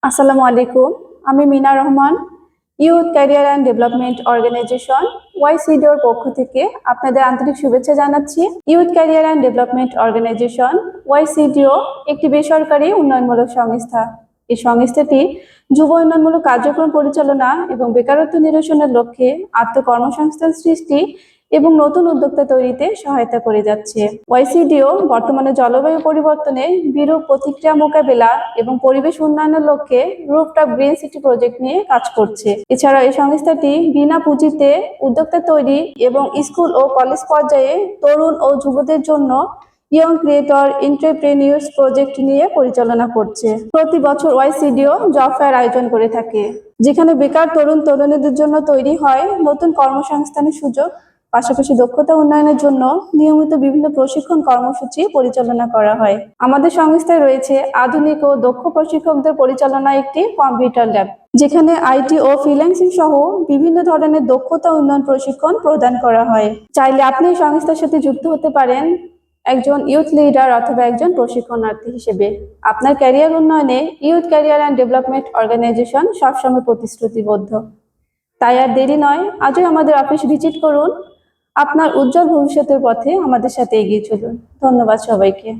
আসসালামু আলাইকুম। আমি Mina Rahman, youth career and development organization ওয়াইসিডিওর পক্ষ থেকে আপনাদের আন্তরিক শুভেচ্ছা জানাচ্ছি। Youth career and development organization YCDO একটি বেসরকারি উন্নয়নমূলক সংস্থা। এই সংস্থাটি যুব উন্নয়নমূলক কার্যক্রম পরিচালনা এবং বেকারত্ব নিরসনের লক্ষ্যে আত্মকর্মসংস্থান সৃষ্টি এবং নতুন উদ্যোক্তা তৈরিতে সহায়তা করে যাচ্ছে। ওয়াইসিডিও বর্তমানে জলবায়ু পরিবর্তনে বিরূপ প্রতিক্রিয়া মোকাবেলা এবং পরিবেশ উন্নয়নের লক্ষ্যে রুফটপ গ্রিন সিটি প্রজেক্ট নিয়ে কাজ করছে। এছাড়া এই সংস্থাটি বিনা পুঁজিতে উদ্যোক্তা তৈরি এবং স্কুল ও কলেজ পর্যায়ে তরুণ ও যুবদের জন্য ইয়ং ক্রিয়েটর এন্টারপ্রেনিউরস প্রজেক্ট নিয়ে পরিচালনা করছে। প্রতি বছর ওয়াইসিডিও জব ফেয়ার আয়োজন করে থাকে, যেখানে বেকার তরুণ তরুণীদের জন্য তৈরি হয় নতুন কর্মসংস্থানের সুযোগ। পাশাপাশি দক্ষতা উন্নয়নের জন্য নিয়মিত বিভিন্ন প্রশিক্ষণ কর্মসূচি পরিচালনা করা হয়। আমাদের সংস্থায় রয়েছে আধুনিক ও দক্ষ প্রশিক্ষকদের পরিচালনায় একটি কম্পিউটার ল্যাব, যেখানে আইটি ও ফ্রিল্যান্সিং সহ বিভিন্ন ধরনের দক্ষতা উন্নয়ন প্রশিক্ষণ প্রদান করা হয়। চাইলে আপনি এই সংস্থার সাথে যুক্ত হতে পারেন একজন ইউথ লিডার অথবা একজন প্রশিক্ষণার্থী হিসেবে। আপনার ক্যারিয়ার উন্নয়নে youth career and development organisation সবসময় প্রতিশ্রুতিবদ্ধ। তাই আর দেরি নয়, আজই আমাদের অফিস ভিজিট করুন। আপনার উজ্জ্বল ভবিষ্যতের পথে আমাদের সাথে এগিয়ে চলুন। ধন্যবাদ সবাইকে।